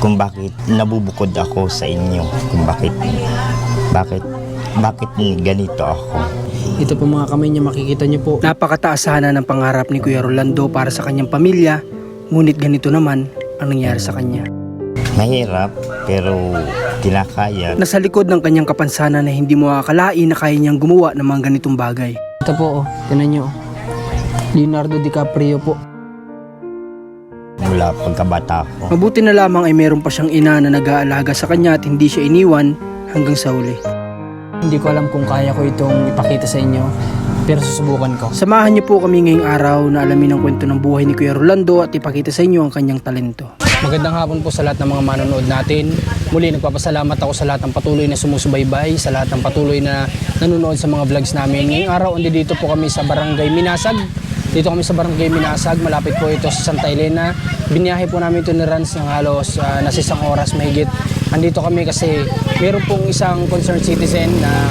kung bakit nabubukod ako sa inyo, kung bakit ganito ako. Ito po mga kamay niya, makikita niyo po. Napakataas sana ng pangarap ni Kuya Rolando para sa kanyang pamilya, ngunit ganito naman ang nangyari sa kanya. Mahirap, pero kinakaya. Nasa likod ng kanyang kapansanan na hindi mo akalain na kaya niyang gumawa ng mga ganitong bagay. Ito po, tinan niyo. Leonardo DiCaprio po. Mula pagkabata ko. Mabuti na lamang ay meron pa siyang ina na nag-aalaga sa kanya at hindi siya iniwan hanggang sa huli. Hindi ko alam kung kaya ko itong ipakita sa inyo, pero susubukan ko. Samahan niyo po kami ngayong araw na alamin ang kwento ng buhay ni Kuya Rolando at ipakita sa inyo ang kanyang talento. Magandang hapon po sa lahat ng mga manonood natin. Muli nagpapasalamat ako sa lahat ng patuloy na sumusubaybay, sa lahat ng patuloy na nanonood sa mga vlogs namin. Ngayong araw, dito po kami sa Barangay Minasag. Dito kami sa Barangay Minasag, malapit po ito sa Santa Elena. Biniyahe po namin ito ni Rans ng halos nasa isang oras mahigit. Andito kami kasi meron pong isang concerned citizen na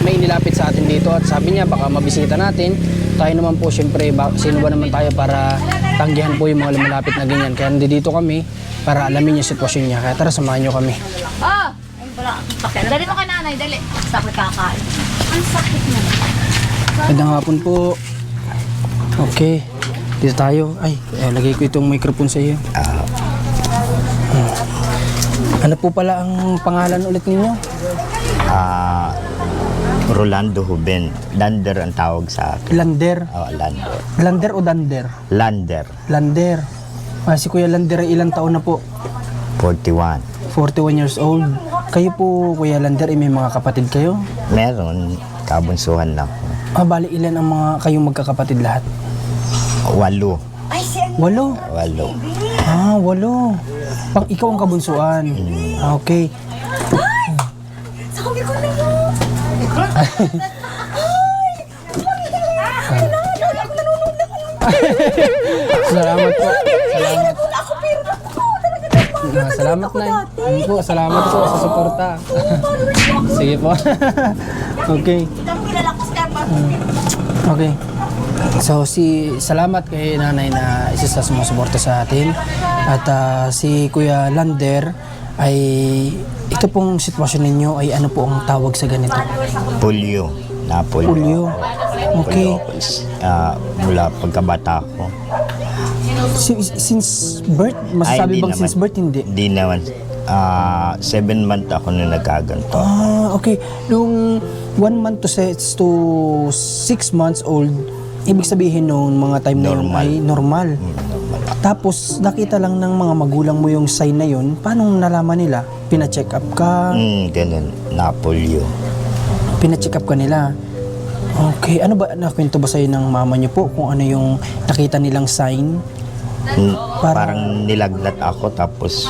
may inilapit sa atin dito at sabi niya baka mabisita natin. Tayo naman po syempre, sino ba naman tayo para tanggihan po yung mga lumalapit na ganyan. Kaya dito kami para alamin yung sitwasyon niya. Kaya tara, samahan niyo kami. Ah! Dali mo kay nanay, dali. Sakit kakain. Ang sakit na. Magandang hapon po. Okay, dito tayo. Ay, lagay ko itong microphone sa iyo. Ano po pala ang pangalan ulit ninyo? Rolando Huben. Lander ang tawag sa akin. Lander. Lander. Lander o Dander? Lander. Lander. Si Kuya Lander ay ilang taon na po? 41. 41 years old. Kayo po, Kuya Lander, may mga kapatid kayo? Meron, kabunsuhan lang. Bali ilan ang mga kayong magkakapatid lahat? 8. 8? 8. 8. Ikaw ang kabunsuan. Okay. Sabi ko na yun. Salamat po. Salamat. Ako pero naku. Salamat na. Salamat po sa suporta. Sige po. Okay. Itang pinalakas ka pa. Okay. So salamat kay nanay na isa sa sumusuporta sa atin. At si Kuya Lander ay ito pong sitwasyon ninyo ay ano po ang tawag sa ganito? Polio. Napolio. Polio. Okay. Mula pagkabata ko. Since birth? Masasabi bang since birth? Hindi. Hindi naman. 7 months ako na nagkaganto. Okay. Nung 1 month to 6 months old, ibig sabihin nung mga time na yun ay normal. Tapos nakita lang ng mga magulang mo yung sign na yun, paano nalaman nila? Pina-check up ka? Ganun. Napolio. Pina-check up ka nila? Okay. Ano ba, nakwento ba sa'yo ng mama niyo po kung ano yung nakita nilang sign? Parang nilagnat ako tapos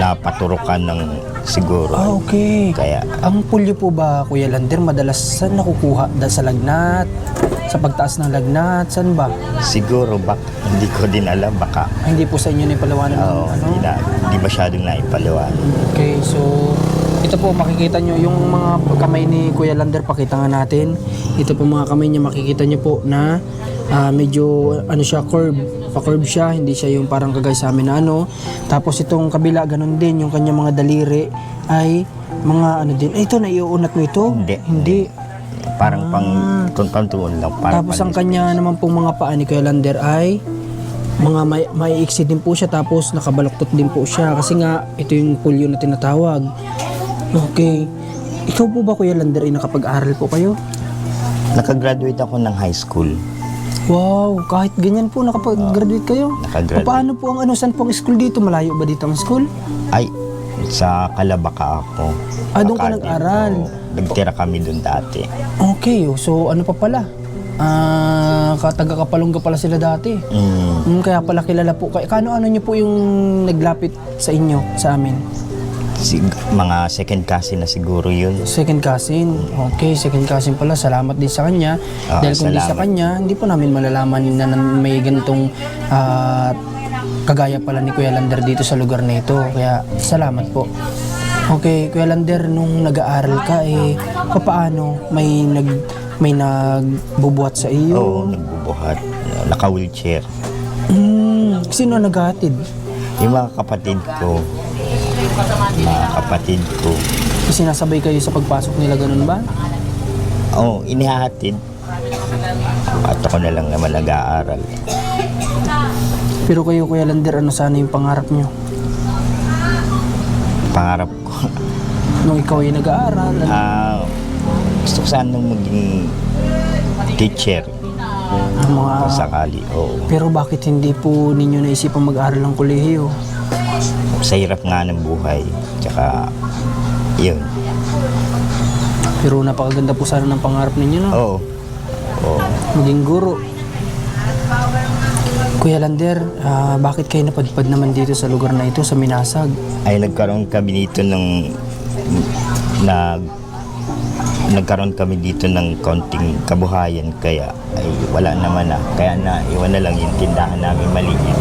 napaturukan ng siguro. Okay. Kaya Ang polio po ba, Kuya Lander, madalas saan nakukuha? Sa lagnat? Sa pagtaas ng lagnat? Saan ba? siguro hindi ko din alam baka. Hindi po sa inyo na ipalawanan ng ano? Hindi masyadong naipaliwan. Okay, so ito po makikita nyo yung mga kamay ni Kuya Lander, pakita nga natin. Ito po mga kamay niya, makikita nyo po na medyo ano siya, pa-curve siya, hindi siya yung parang kagaya sa amin na ano. Tapos itong kabila, ganun din, yung kanyang mga daliri ay mga ano din. Ito, naiuunat mo ito? Hindi. Parang pang-tuon lang. Tapos ang kanya naman pong mga paa ni Kuya Lander ay mga maiiksi din po siya, tapos nakabaluktot din po siya kasi nga ito yung polio na tinatawag. Okay. Ikaw po ba, Kuya Lander, ay nakapag-aral po kayo? Nakagraduate ako ng high school. Wow, kahit ganyan po nakapag-graduate kayo? Nakagraduate. Paano po ang saan po ang school dito? Malayo ba dito ang school? Ay, sa Calabaka ako. Doon ka nag-aral? Nagtira kami doon dati. Okay, so ano pa pala? Taga-Kapalongga pala sila dati. Kaya pala kilala po. Kano-ano nyo po yung naglapit sa inyo, sa amin? Mga second cousin na siguro yun. Second cousin. Okay, second cousin pala. Salamat din sa kanya. Dahil kung di sa kanya, hindi po namin malalaman na may ganitong kagaya pala ni Kuya Lander dito sa lugar na ito. Kaya salamat po. Okay, Kuya Lander, nung nag-aaral ka, paano? May nagbubuhat sa iyo? Oo, nagbubuhat. Naka-wheelchair. Sino naghahatid? Yung mga kapatid ko, Sinasabay kayo sa pagpasok nila, ganun ba? inihahatid. At ako na lang naman nag-aaral. Pero kayo, Kuya Lander, ano sana yung pangarap nyo? Pangarap ko, Nung ikaw ay nag-aaral, gusto ko sanang maging teacher ang mga... kung sakali. Oo. Pero bakit hindi po ninyo naisipang mag-aral ng kolehiyo? Sa hirap nga ng buhay. Tsaka, yun. Pero napakaganda po sana ng pangarap ninyo, no? Oo. Maging guro. Kuya Lander, bakit kayo napadpad naman dito sa lugar na ito, sa Minasag? Ay, nagkaroon kami dito nagkaroon kami dito ng kaunting kabuhayan, kaya ay wala naman na. Kaya iwan na lang yung tindahan namin maliit.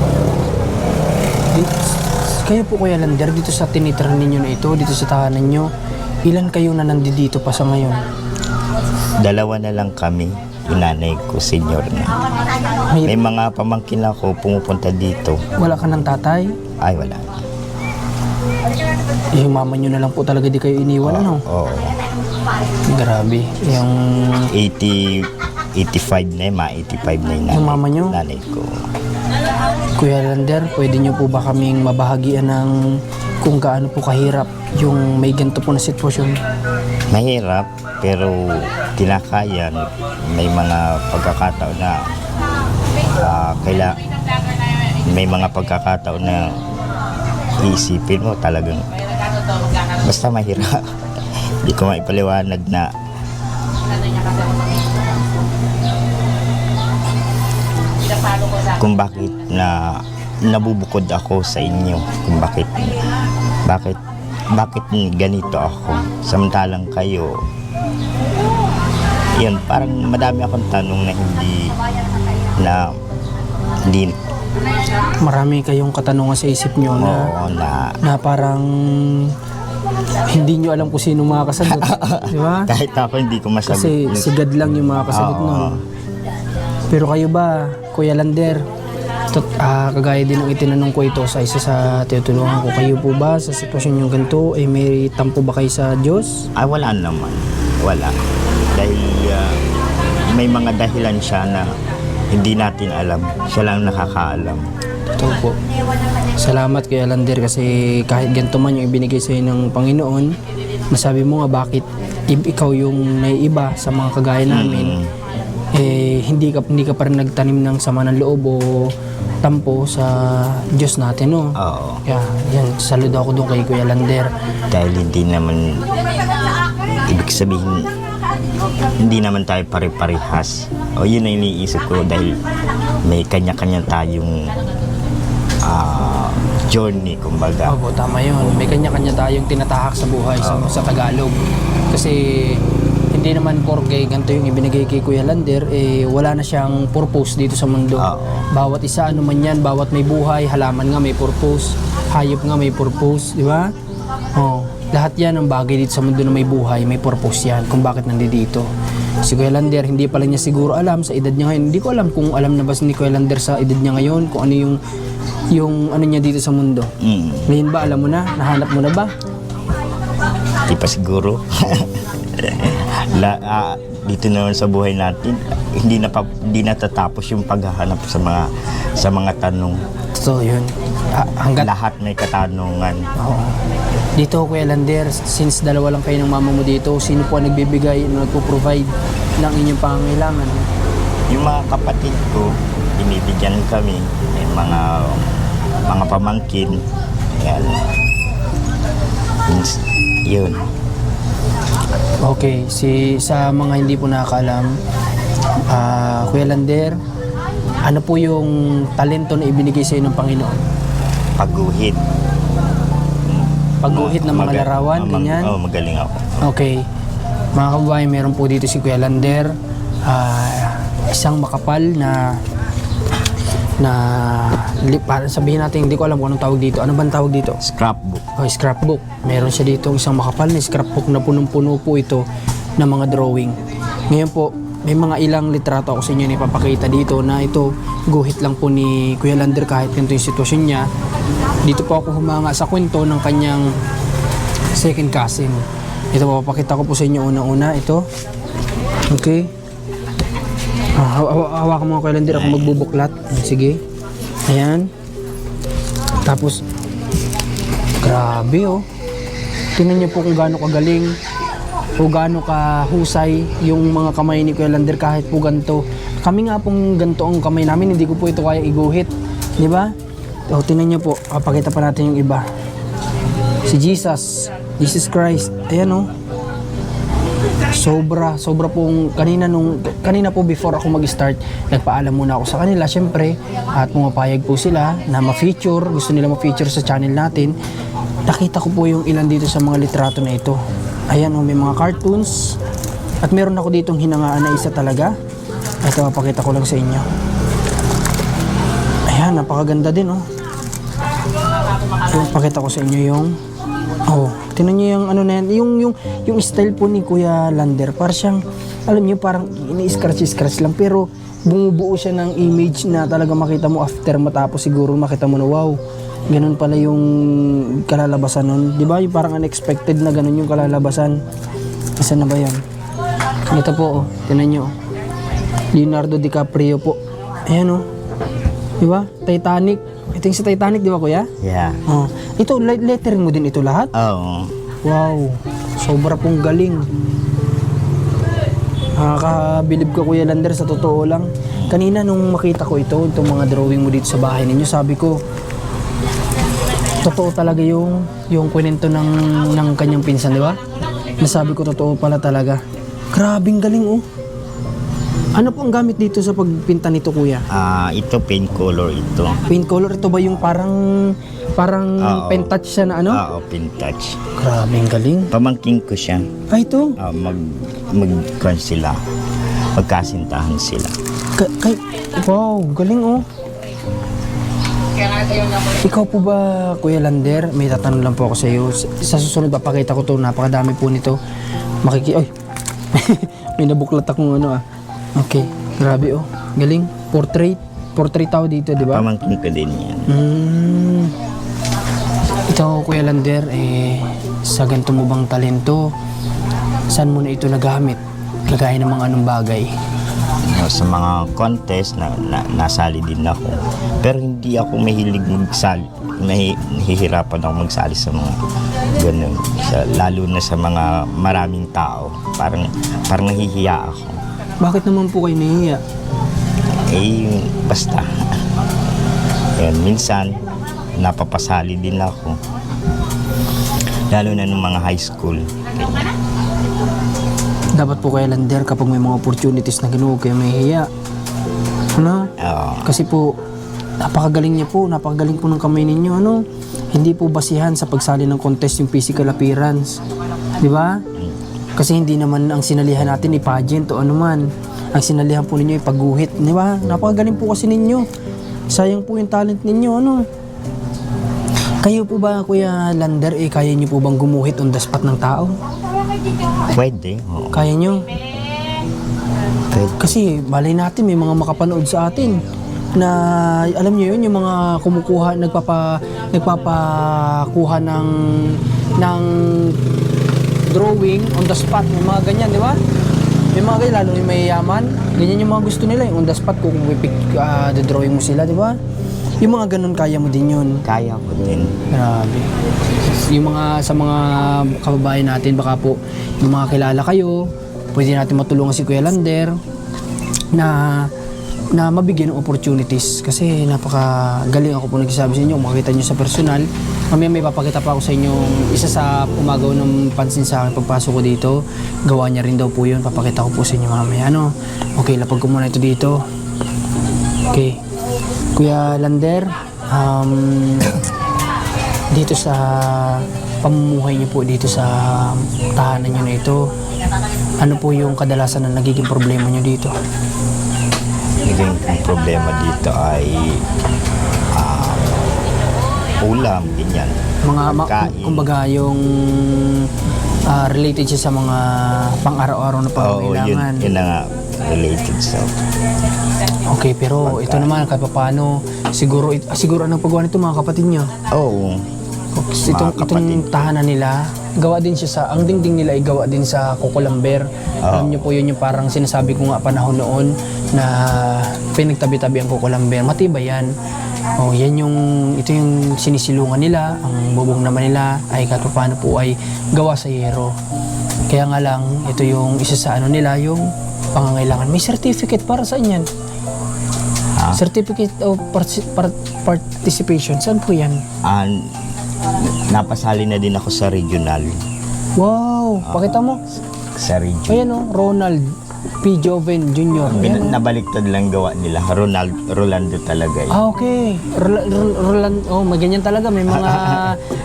Kayo po, Kuya Lander, dito sa tinitirahan ninyo na ito, dito sa tahanan nyo, ilan kayo na nandito pa sa ngayon? 2 na lang kami. Yung nanay ko, senior na. May mga pamangkin ako pumupunta dito. Wala ka ng tatay? Ay, wala. Yung mama nyo na lang po talaga di kayo iniwan, ano? Oo. Grabe. Yung 85 na yun, 85 na Yung mama nyo? Nanay ko. Kuya Lander, pwede nyo po ba kaming mabahagian ng kung gaano po kahirap yung may ganito po na sitwasyon? Mahirap, pero tinakayan. May mga pagkakataon na may mga pagkakataon na iisipin mo talagang basta mahirap. Hindi ko maipaliwanag na kung bakit nabubukod ako sa inyo, kung bakit ganito ako samantalang kayo. Yun, parang madami akong tanong na hindi Marami kayong katanungan sa isip nyo na parang hindi nyo alam kung sino mga kasagot. Di ba? kahit ako hindi ko masagot. Kasi sigad lang yung mga kasagot nun. Pero kayo ba, Kuya Lander, kagaya din ng itinanong ko ito sa isa sa tinutulungan ko, kayo po ba sa sitwasyon yung ganito, may tampo ba kayo sa Diyos? Ay, wala naman. Wala. Dahil may mga dahilan siya na hindi natin alam. Siya lang nakakaalam. Totoo po. Salamat, Kuya Lander, kasi kahit ganito man yung ibinigay sa'yo ng Panginoon, nasabi mo nga bakit ikaw yung naiiba sa mga kagaya namin, hindi ka pa rin nagtanim ng sama ng loob o tampo sa Diyos natin, no? Oo. Kaya, yan, saludo ako doon kay Kuya Lander. Dahil hindi naman, ibig sabihin, hindi naman tayo pare-parehas. O yun ang iniisip ko, dahil may kanya-kanya tayong journey, kumbaga. Opo, tama yun. May kanya-kanya tayong tinatahak sa buhay sa Tagalog. Kasi hindi naman porke ganito yung ibinigay kay Kuya Lander, wala na siyang purpose dito sa mundo. Bawat isa, ano man yan, bawat may buhay, halaman nga may purpose, hayop nga may purpose, di ba? Lahat yan ang bagay dito sa mundo na may buhay, may purpose yan kung bakit nandito. Si Kuya Lander, hindi pala niya siguro alam sa edad niya ngayon. Hindi ko alam kung alam na ba ni Kuya Lander sa edad niya ngayon, kung ano yung ano niya dito sa mundo. Ngayon ba, alam mo na? Nahanap mo na ba? Di pa siguro. Dito naman sa buhay natin, hindi natatapos yung paghahanap sa mga tanong. So, yun. Lahat may katanungan. Oo. Dito, Kuya Lander, since dalawa lang kayo ng mama mo dito, sino po ang nagbibigay, nagpo-provide ng inyong pangangailangan? Yung mga kapatid ko, binibigyan kami. May mga pamangkin. Yan. Yun. Okay, sa mga hindi po nakakaalam, Kuya Lander, ano po yung talento na ibinigay sa ng Panginoon? Pagguhit. Pagguhit ng mga larawan, ganyan? Oo, magaling ako. Okay. Mga kababayan, meron po dito si Kuya Lander, isang makapal na parang sabihin natin, hindi ko alam kung anong tawag dito. Ano bang tawag dito? Scrapbook. Scrapbook. Meron siya dito isang makapal na scrapbook na punong-puno po ito ng mga drawing. Ngayon po, may mga ilang litrato ako sa inyo na ipapakita dito na ito, guhit lang po ni Kuya Lander kahit ganito yung sitwasyon niya. Dito po ako humanga sa kwento ng kanyang second cousin. Ito, papakita ko po sa inyo unang-una. Ito. Okay. Hawakan mo ako, Lander. Ako magbubuklat. Sige. Ayan. Tapos, grabe oh. Tingnan niyo po kung gaano kagaling o gaano kahusay yung mga kamay ni Kuya Lander kahit po ganito. Kami nga pong ganito ang kamay namin, hindi ko po ito kaya iguhit. Di ba? O, tingnan niyo po. Papakita pa natin yung iba. Si Jesus Christ. Ayan oh. Sobra pong kanina po before ako mag-start, nagpaalam muna ako sa kanila syempre at pumapayag po sila na ma-feature, gusto nila ma-feature sa channel natin. Nakita ko po yung ilan dito sa mga litrato na ito. Ayan oh, may mga cartoons at meron ako ditong hinangaan na isa talaga. Ito, mapakita ko lang sa inyo. Ayan, napakaganda din oh. Pakita ko sa inyo yung tingnan niyo yung ano na yan, yung style po ni Kuya Lander. Parang siyang, alam niyo, parang ini-scratch lang pero bumubuo siya ng image na talaga makita mo after matapos siguro makita mo na wow, ganun pala yung kalalabasan nun. Di ba? Yung parang unexpected na ganun yung kalalabasan. Isa na ba yan? Ito po, tingnan niyo. Leonardo DiCaprio po. Ayan di ba? Titanic. Ito yung sa Titanic, di ba Kuya? Yeah. Ito, lettering mo din ito lahat? Oo. Wow, sobra pong galing. Nakakabilib ko Kuya Lander, sa totoo lang. Kanina nung makita ko itong mga drawing mo dito sa bahay ninyo, sabi ko, totoo talaga yung kwento ng kanyang pinsan, di ba? Nasabi ko, totoo pala talaga. Grabing galing oh. Ano po ang gamit dito sa pagpinta nito Kuya? Ito paint color ito. Paint color, ito ba yung parang pen touch siya na ano? Oo, paint touch. Grabing galing. Pamangking ko siya. Ito? Mag-kwan sila. Magkasintahan sila. Wow, galing oh. Ikaw po ba, Kuya Lander, may tatanong lang po ako sa iyo. Sa susunod, papakita ko to, napakadami po nito. Ay, may nabuklat akong ano Okay, grabe oh. Galing. Portrait tao dito, di ba? Pamangking ko din yan. Ito, Kuya Lander, sa ganito mo bang talento, saan mo na ito nagamit? Kagaya ng mga anong bagay? Sa mga contest nasali din ako. Pero hindi ako mahilig magsali. Nahihirapan ako magsali sa mga ganun. Lalo na sa mga maraming tao. Parang nahihiya ako. Bakit naman po kayo nahihiya? Basta. Yan, minsan, napapasali din ako. Lalo na nung mga high school. Dapat po Kuya Lander, kapag may mga opportunities na gano'n, kayo mahihiya. Ano? Kasi po, napakagaling niya po. Napakagaling po ng kamay ninyo. Hindi po basihan sa pagsali ng contest yung physical appearance. Di ba? Kasi hindi naman ang sinalihan natin i-pageant o ano man. Ang sinalihan po ninyo ipagguhit, di ba? Napakagaling po kasi ninyo. Sayang po yung talent ninyo, Kayo po ba, Kuya Lander, kaya niyo po bang gumuhit on the spot ng tao? Pwede. Kaya niyo? Pwede. Kasi balay natin, may mga makapanood sa atin na alam niyo yun, yung mga kumukuha, nagpapakuha ng drawing on the spot, yung mga ganyan, di ba? May mga ganyan, lalo yung mayayaman, ganyan yung mga gusto nila, yung on the spot, kung drawing mo sila, di ba? Yung mga ganun, kaya mo din yun. Kaya ko din. Grabe. Yung sa mga kababayan natin, baka po, yung mga kilala kayo, pwede natin matulungan si Kuya Lander na mabigyan ng opportunities. Kasi napakagaling, ako po nagsasabi sa inyo, makikita nyo sa personal. Mamaya may papakita pa ako sa inyo isa sa umagaw ng pansin sa akin pagpasok ko dito. Gawa niya rin daw po yun. Papakita ko po sa inyo mamaya. Okay, lapag ko muna ito dito. Okay. Kuya Lander, dito sa pamumuhay niyo po dito sa tahanan niyo na ito, ano po yung kadalasan na nagiging problema niyo dito? Naging problema dito ay ulam, ganyan. Kain. Kumbaga yung related siya sa mga pang-araw-araw na Oo, pangangailangan. yun na nga, related sa... Okay, pero ito naman kahit paano, siguro anong paggawa nito mga kapatid niyo? Oo. Itong tahanan nila, gawa din siya sa, ang dingding nila ay gawa din sa kukulamber. Alam niyo po yun yung parang sinasabi ko nga panahon noon na pinagtabi-tabi ang kukulamber. Matibay yan. Oh, ito yung sinisilungan nila, ang bubong naman nila ay kahit paano po ay gawa sa yero. Kaya nga lang, ito yung isa sa ano nila, yung pangangailangan. May certificate para sa inyan. Certificate of participation. Saan po yan? Napasali na din ako sa regional. Wow! Pakita mo. Sa regional. Ayan o, Ronald P. Joven Jr. Ayan, Nabaliktad lang gawa nila. Rolando talaga. okay. Roland, may ganyan talaga. May mga,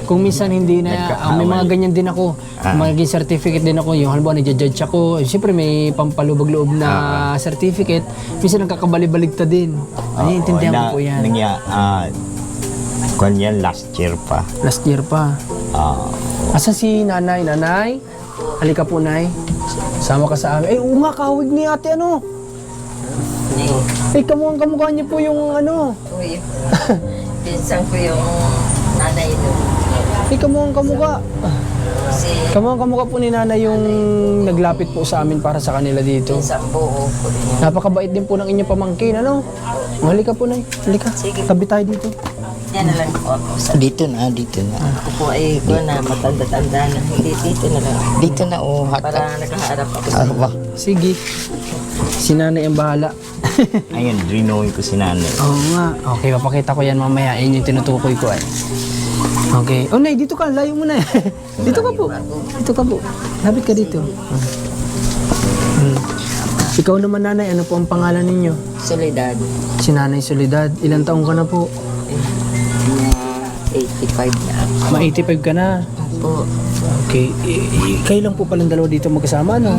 kung minsan hindi na, may mga ganyan din ako. Magiging certificate din ako. Yung halimbawa, nagja-judge ako. Siyempre, may pampalubag-loob na certificate. Minsan, nagkakabali-baligtad din. Naiintindihan ko po yan. Kanyan, last year pa. Last year pa. Asa si nanay? Nanay? Halika po, nay. Sama ka sa amin. Oo nga, kahawig ni ate, ano? Kamukha niyo po yung ano. Uy, pinsan ko yung nanay doon. Kamukha. Si Kamukha po ni nanay yung naglapit po sa amin para sa kanila dito. pinsan buo ko rin. Napakabait din po ng inyong pamangkin, ano? Halika po, nay. Halika. Sige. Tabi tayo dito. Yan na lang po ako sa Dito na. ako po ay ko na matanda-tanda na. Hindi dito na lang. Dito na, Para nakaharap ako sa Sige. Si nanay ang bahala. Ayun, drinowin ko si nanay. Oo nga. Okay, papakita ko yan mamaya. Yun yung tinutukoy ko ay. Okay. Oh, nay, dito ka. Layo mo na. Dito ka po. Dito ka po. Lapit ka dito. Ikaw naman, nanay. Ano po ang pangalan ninyo? Soledad. Si Nanay Soledad. Ilang taong ka na po? 85 na ako. Ma-85 ka na. Po. Okay. Kayo lang po palang dalawa dito magkasama, no?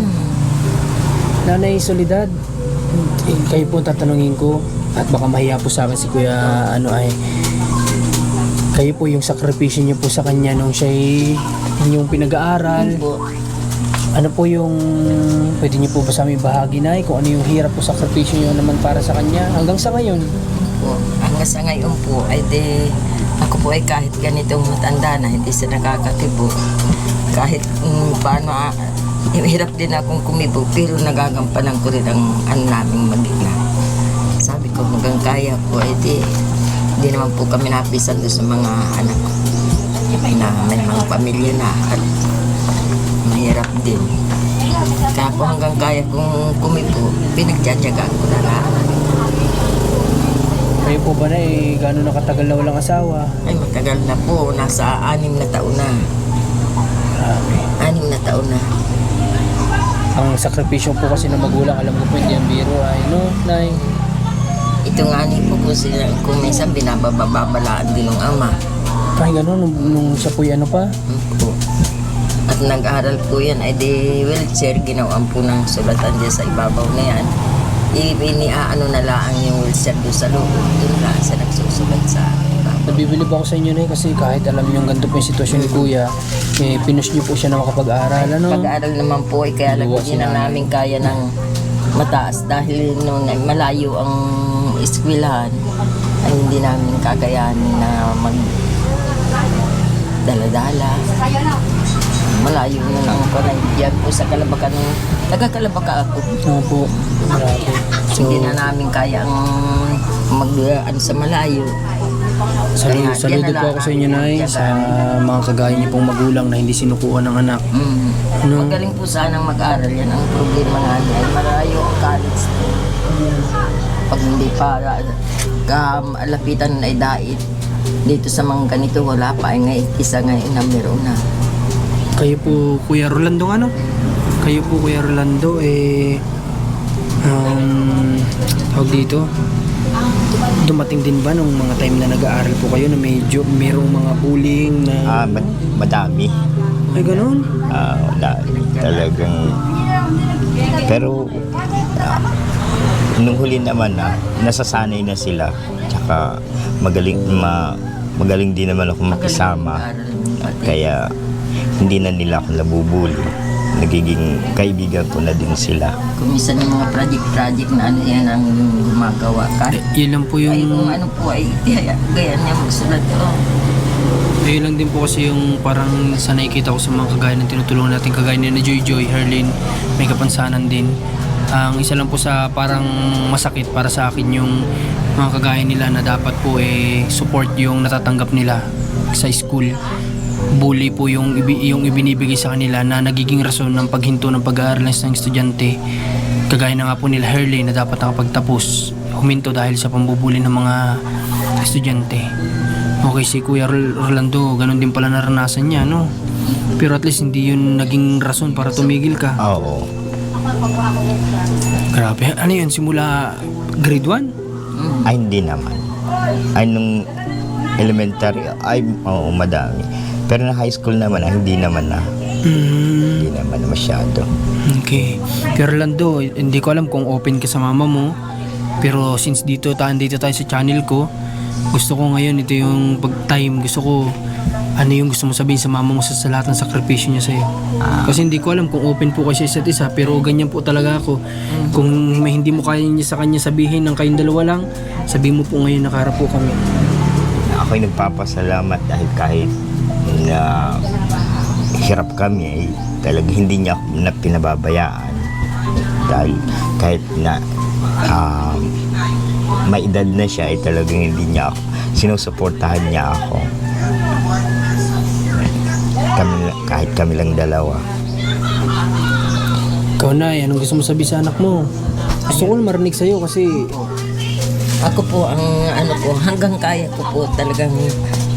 Nanay Soledad, kayo po tatanungin ko at baka mahiya po sa akin si Kuya kayo po yung sakripisyo niyo po sa kanya nung siya'y inyong pinag-aaral. Po. Ano po yung pwede niyo po ba sa aming bahagi na kung ano yung hirap po sakripisyo niyo naman para sa kanya hanggang sa ngayon? Po. Hanggang sa ngayon po ay ako po ay kahit ganitong matanda na hindi siya nakakakibo. Kahit paano hirap din akong kumibo pero nagagampanan ko rin ang naming mag-ina. Sabi ko hanggang kaya ko ay di naman po kami napisan doon sa mga anak ko na may mga pamilya na at mahirap din. Kaya po hanggang kaya kong kumibo, pinagtsatsagaan ko na lang. Kayo po ba na gano'n nakatagal na walang asawa? Ay matagal na po, nasa 6 na taon na. Grabe. 6 na taon na. Ang sakripisyo po kasi ng magulang, alam ko po hindi ang biro ay, no, Nay? Ito nga ni po kung minsan binababalaan din ng ama. Ay, gano'n, nung siya po ano pa? Po. At nag-aaral po yan, ay di wheelchair, ginawan po ng sulatan dyan sa ibabaw na yan. Iniaano na lang yung wheelchair doon sa loob. Doon lang siya nagsusulat sa ibabaw. Nabibilib ako sa inyo, Nay, kasi kahit alam niyo ganito po yung sitwasyon ni Kuya, pinush niyo po siya na makapag-aral, ano? Pag-aaral naman po ay kaya lang hindi na namin kaya ng mataas dahil nung malayo ang eskwelahan ay hindi namin kakayanin na dala-dala. Malayo na lang ako na diyan po sa Kalabakan. Taga-Kalabaka ako. Opo, grabe. So, Hindi na namin kaya ang sa malayo. saludo Kaya, yan na po ako lang sa inyo, Nay, ang sa mga kagaya niyo pong magulang na hindi sinukuan ng anak. Ano? Magaling po sanang mag-aral. Yan ang problema nga niya. Ay malayo ang college. Pag hindi pa lapitan ay dait. Dito sa mga ganito wala pa. Ay ngayon, isa ngayon na meron na. Kayo po, Kuya Rolando, ano? Kayo po, Kuya Rolando, tawag dito, dumating din ba nung mga time na nag-aaral po kayo na medyo merong mga bullying na... Madami. Ay, ganun? Wala. Talagang... Pero, nung huli naman nasasanay na sila. Tsaka magaling magaling din naman ako makisama. Kaya hindi na nila ako nabubuli. Nagiging kaibigan ko na din sila. Kung minsan yung mga project na ano yan ang gumagawa ka. Yun lang po Ay yung... kung ano po ay gaya niya magsulat. Yun lang din po kasi yung parang sa nakikita ko sa mga kagaya ng tinutulungan natin, kagaya ni na Joy Joy, Herlin, may kapansanan din. Ang isa lang po sa parang masakit para sa akin yung mga kagaya nila na dapat po support yung natatanggap nila sa school. Bully po yung ibinibigay sa kanila na nagiging rason ng paghinto ng pag-aaral ng estudyante. Kagaya na nga po nila Herlin na dapat nakapagtapos, huminto dahil sa pambubuli ng mga estudyante. Okay, si Kuya Rolando, ganun din pala naranasan niya, no? Pero at least hindi yun naging rason para tumigil ka. Oo. Grabe. Ano yun? Simula grade 1? Ay, hindi naman. Ay, nung elementary, ay, oo, madami. Pero na high school naman, hindi naman na. Hindi naman na masyado. Okay. Pero Rolando, hindi ko alam kung open ka sa mama mo. Pero since dito tayo sa channel ko, gusto ko ngayon, ito yung pag-time, gusto ko, ano yung gusto mo sabihin sa mama mo sa lahat ng sakripisyo niya sa'yo. Kasi hindi ko alam kung open po kayo sa isa't isa, pero ganyan po talaga ako. Kung may hindi mo kaya niya sa kanya sabihin ng kayong dalawa lang, sabihin mo po ngayon, nakaharap po kami. Ako'y nagpapasalamat dahil kahit na hirap kami, talagang hindi niya ako na pinababayaan. Dahil kahit na may edad na siya, talagang hindi niya ako, sinusuportahan niya ako. Kahit kami lang dalawa. Ikaw na, anong gusto mo sabihin sa anak mo? Gusto ko na marinig sa'yo kasi Ako po ang ano po, hanggang kaya ko po talagang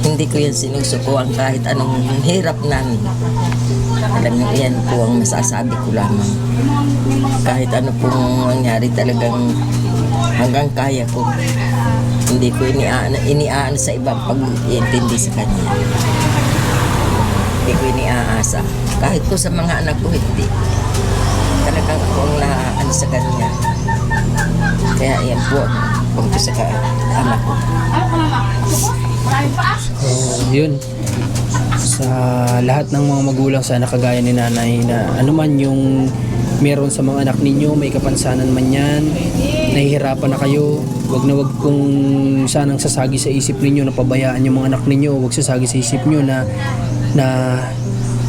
hindi ko yan sinusukuan kahit anong hirap namin. Talagang yan po ang masasabi ko lamang. Kahit ano pong mangyari talagang hanggang kaya ko. Hindi ko iniaan sa ibang pag-iintindi sa kanya. Hindi ko iniaasa. Kahit po sa mga anak ko hindi. Talagang ako ang naano sa kanya. Kaya yan po, punto sa anak ko. yun. Sa lahat ng mga magulang sana kagaya ni nanay na anuman yung meron sa mga anak ninyo, may kapansanan man yan, nahihirapan na kayo, wag na wag kung sanang sasagi sa isip ninyo na pabayaan yung mga anak ninyo, wag sasagi sa isip nyo na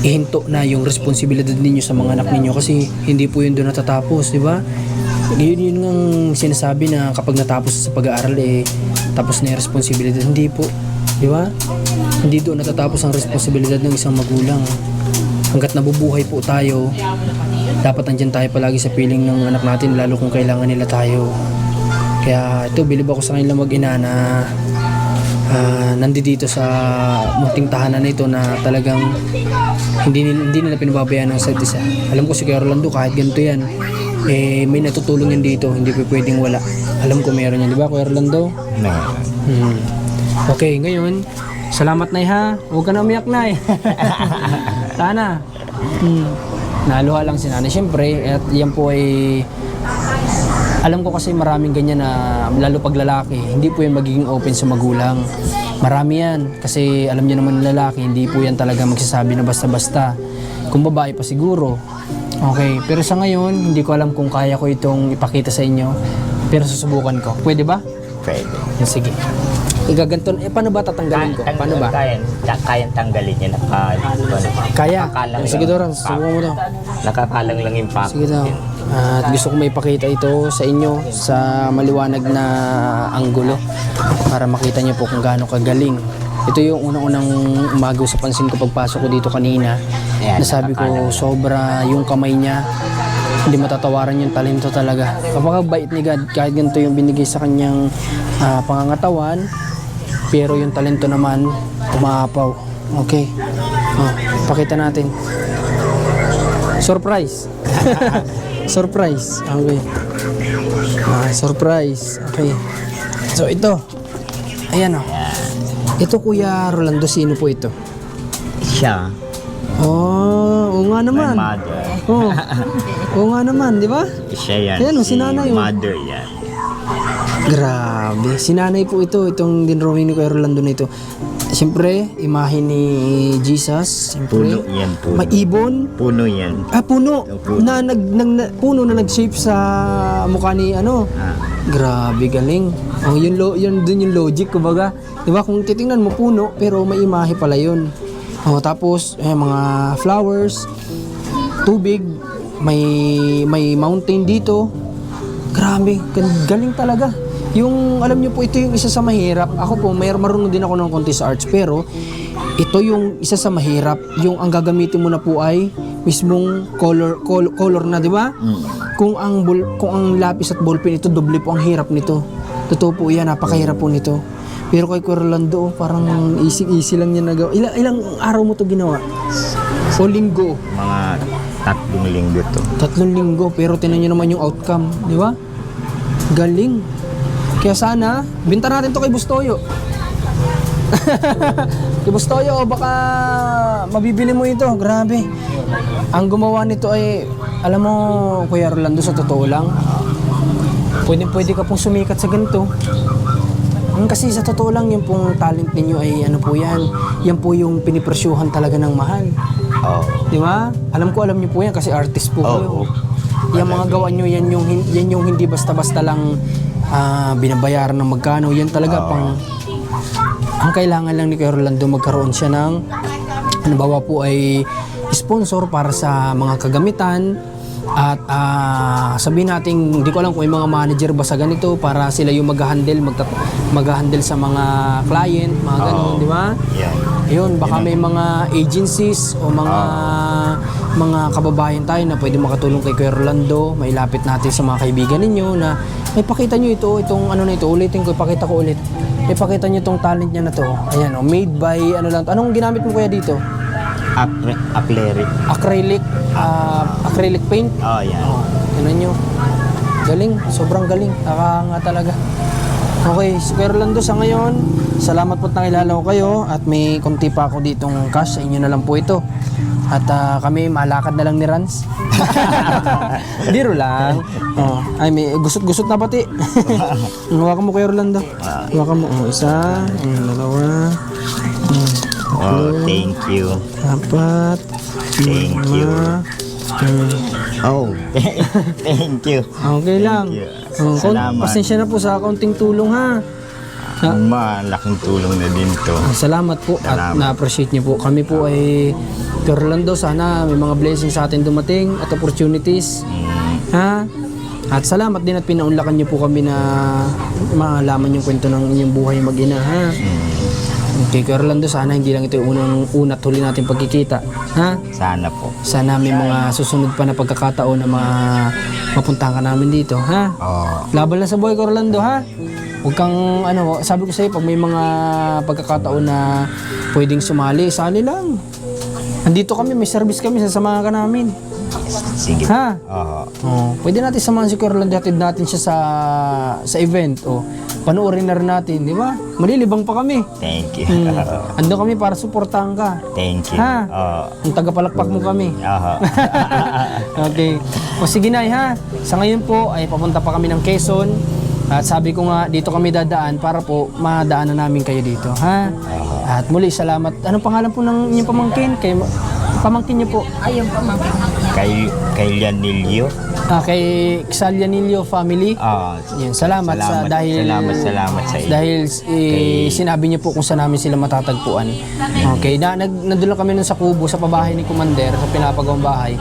ihinto na yung responsibilidad ninyo sa mga anak ninyo kasi hindi po yun doon natatapos, di ba? Yun ang sinasabi na kapag natapos sa pag-aaral tapos na yung responsibilidad. Hindi po, di ba? Hindi doon natatapos ang responsibilidad ng isang magulang. Hanggat nabubuhay po tayo, dapat andyan tayo palagi sa piling ng anak natin, lalo kung kailangan nila tayo. Kaya ito, bilib ako sa kanila mag-ina na nandito sa munting tahanan na ito na talagang hindi nila pinababayaan ng isa't isa. Alam ko si Kuya Rolando, kahit ganito yan, may natutulong yan dito, hindi pa pwedeng wala. Alam ko meron yan, di ba Kuya Rolando? Meron. Okay, ngayon, salamat na ha. Huwag ka na umiyak na Sana. Naluha lang si nanay. Siyempre, at yan po ay alam ko kasi maraming ganyan na lalo pag lalaki, hindi po yan magiging open sa magulang. Marami yan. Kasi alam niyo naman lalaki, hindi po yan talaga magsasabi na basta-basta. Kung babae pa siguro. Okay, pero sa ngayon, hindi ko alam kung kaya ko itong ipakita sa inyo. Pero susubukan ko. Pwede ba? Pwede. Sige. Igaganton, paano ba tatanggalin ko? Paano ba? Kayang tanggalin niya. Kaya? Nakakalang Sige lang. Doran, susubukan mo daw. Nakakalang lang yung pack. Sige daw. At gusto ko may ipakita ito sa inyo sa maliwanag na anggulo para makita niyo po kung gaano kagaling. Ito yung unang-unang umagaw sa pansin ko pagpasok ko dito kanina. Ayan, Nasabi ko sobra yung kamay niya. Hindi matatawaran yung talento talaga. Kapag-bait ni God, kahit ganito yung binigay sa kanyang pangangatawan, pero yung talento naman, umaapaw. Okay. Pakita natin. Surprise. Surprise. Okay. Surprise. Okay. So ito. Ayan o. Ito Kuya Rolando, sino po ito? Siya. Oo nga naman. My mother. Oo nga naman, di ba? Siya yan. Ayan, si nanay, oh. Mother yan. Grabe. Si nanay po ito, itong dinrawing ni Kuya Rolando na ito. Siyempre, imahe ni Jesus. Siyempre, Puno yan, puno. may ibon. Puno yan. Puno. Puno. Puno na nag-shape sa mukha ni ano. Ah, Grabe, galing. Oh, yun dun yung logic, kumbaga. 'Di ba? Kung titingnan mo puno, pero may imahe pala yun. Oh, tapos mga flowers, tubig, may mountain dito. Grabe, galing talaga. Yung alam niyo po, ito yung isa sa mahirap. Ako po, marunong din ako ng konti sa arts, pero ito yung isa sa mahirap. Yung ang gagamitin mo na po ay mismong color na, 'di ba? Kung ang lapis at ballpen ito, doble po ang hirap nito. Totoo po 'yan, napakahirap po nito. Pero kay Kuya Rolando, parang easy lang niya nagawa. Ilang araw mo to ginawa? O linggo? mga 3 linggo to. 3 linggo, pero tinan niyo naman yung outcome, di ba? Galing. Kaya sana, binta natin to kay Bustoyo. Kay Bustoyo, baka mabibili mo ito. Grabe. Ang gumawa nito ay, alam mo, Kuya Rolando, sa totoo lang, pwede ka pong sumikat sa ganito. Kasi sa totoo lang, yung pong talent ninyo ay ano po yan. Yan po yung pinipresyuhan talaga ng mahal. Oh. Di ba? Alam niyo po yan kasi artist po kayo. Oo. Yung mga gawa nyo, yan yung hindi basta-basta lang binabayaran ng magkano. Yan talaga pang... Ang kailangan lang ni Kuya Rolando, magkaroon siya ng halimbawa po ay sponsor para sa mga kagamitan. At sabihin natin, hindi ko alam kung may mga manager ba sa ganito para sila yung mag-handle sa mga client, mga ganun, di ba? Yan. Ayun, baka may mga agencies o mga kababayan tayo na pwede makatulong kay Kuya Rolando. May lapit natin sa mga kaibigan ninyo na may pakita nyo itong ano na ito, ulitin ko, ipakita ko ulit. May pakita nyo itong talent niya na to. Ayan, made by ano lang. Anong ginamit mo kuya dito? Acrylic paint. Oh, yan. Tingnan nyo. Galing, sobrang galing. Nakakanga talaga. Okay, so Kuya Rolando, sa ngayon, salamat po nakilala ko kayo at may konti pa ako ditong cash, sa inyo na lang po ito. At kami malakad na lang ni Rans. Biro lang. Oh, ay may gusot-gusot na pati. Hawakan mo Kuya Rolando. Hawakan mo. Isa, dalawa. Oh, thank you. 4. Thank you. Oh, thank you. Okay lang. Thank you. Salamat. Pasensya na po sa kaunting tulong ha. Malaking tulong na din to. Salamat po at Salamat. na-appreciate niyo po. Kami po ay Kuya Rolando, sana may mga blessings sa atin dumating at opportunities. Ha? At salamat din at pinaunlakan niyo po kami na malaman yung kwento ng inyong buhay mag-ina. Ha? Okay, Kuya Rolando, sana hindi lang ito yung una at huli natin pagkikita. Ha? Sana po. Sana may mga susunod pa na pagkakataon na mapuntahan ka namin dito. Ha? Oh, Laban lang sa buhay, Kuya Rolando, ha? Huwag kang, sabi ko sa'yo, pag may mga pagkakataon na pwedeng sumali, sali lang. Andito kami, may service kami, sasamahan ka namin. sige. Ha? Oh, Pwede natin samahan si Kuya Rolando, hatid natin siya sa event. Panoorin na rin natin, di ba? Malilibang pa kami. thank you. Ando kami para suportahan ka. Thank you. Ha? Oh, Ang tagapalakpak mo kami. Okay. O sige na, ha? Sa ngayon po, ay papunta pa kami ng Quezon. At sabi ko nga, dito kami dadaan para po madaanan namin kayo dito, ha? At muli, salamat. Anong pangalan po ng inyong pamangkin? Pamangkin niyo po? Ayun pa, ma'am. kay Lianilio. Kay Xalianilio family. Yan, salamat sa Salamat sa iyo. dahil sinabi niyo po kung saan namin sila matatagpuan. Okay, nandun lang kami nun sa kubo sa pabahay ni Commander sa pinapagawang bahay.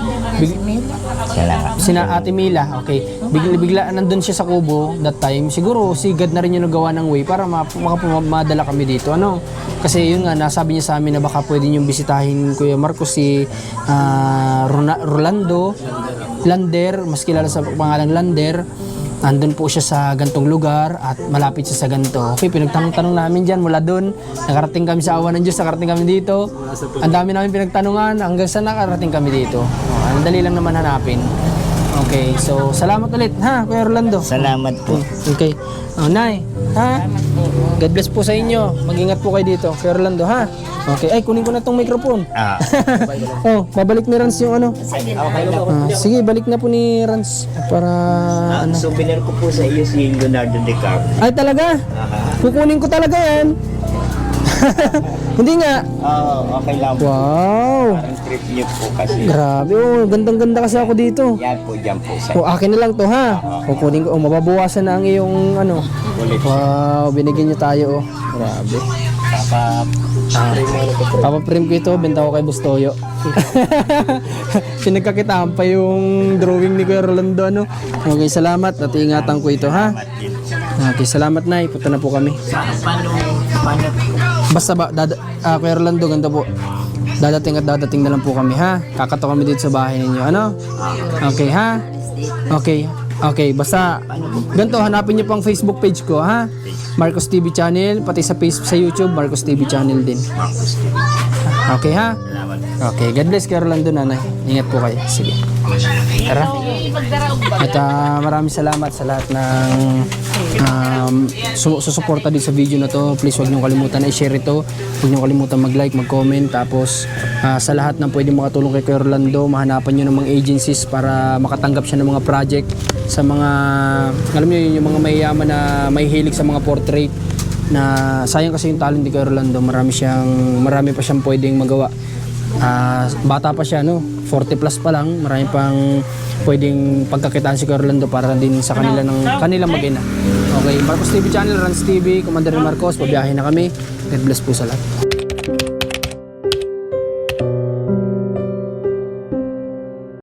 Salamat. Sina Ate Mila, okay. Bigla nandun siya sa kubo that time. Siguro sigad na rin yung nagawa ng way para madala kami dito. Ano? Kasi yun nga, nasabi niya sa amin na baka pwede niyong bisitahin Kuya Marcos si Rolando Lander, mas kilala sa pangalang Lander. Andun po siya sa gantong lugar at malapit siya sa ganto. Okay, pinagtanong-tanong namin dyan mula dun. Nakarating kami sa awa ng Diyos, nakarating kami dito. Ang dami namin pinagtanungan hanggang sa nakarating kami dito. Ang dali lang naman hanapin. Okay, so salamat ulit ha, Kuya Rolando. Salamat po. Okay. Nay, ha? God bless po sa inyo. Mag-ingat po kayo dito, Kuya Rolando, ha? Okay. Ay, kunin ko na tong microphone. Babalik ni Rans yung ano. Sige, balik na po ni Rans para Ang souvenir ko po sa iyo si Leonardo DiCaprio. Ay, talaga? Kukunin ko talaga yan. Hindi nga. Oo, okay lang po. Wow. Parang trip niyo po kasi. Grabe, oh, gandang-ganda kasi ako dito. Yan po, dyan po sa O, akin na lang to ha. Kukunin ko, mababawasan na ang iyong ano. ulit. Wow, binigyan niyo tayo oh. Grabe. Papaprint ko ito, benta ko kay Bustoyo. Pinagkakitaan pa yung drawing ni Kuya Rolando ano. Okay, salamat at ingatan ko ito ha. Okay, salamat Nay. Punta na po kami. Paano Basta ba, Kuya Rolando, ganito po. Dadating at dadating na lang po kami ha. Kakato kami dito sa bahay ninyo. Ano? Okay ha? Okay. Okay, basta ganito, hanapin niyo pang Facebook page ko ha. Marcos TV channel, pati sa sa YouTube, Marcos TV channel din. Okay ha? Okay, God bless Kuya Rolando, nanay. Ingat po kayo. Sige. Tara. At maraming salamat sa lahat ng susuporta din sa video na to. Please huwag niyong kalimutan na i-share ito. Huwag niyong kalimutan mag-like, mag-comment. Tapos sa lahat ng pwede makatulong kay Kuya Rolando, mahanapan niyo ng mga agencies para makatanggap siya ng mga project sa mga, alam niyo yung mga mayayaman na may hilig sa mga portrait na sayang kasi yung talent ni Kuya Rolando. Marami pa siyang pwedeng magawa. Bata pa siya, no? 40 plus pa lang. Marami pang pwedeng pagkakitaan si Kuya Rolando para din sa kanilang mag-ina. Okay, Marcos TV channel, Rans TV, Commander Marcos, pabiyahin na kami. God bless po sa lahat.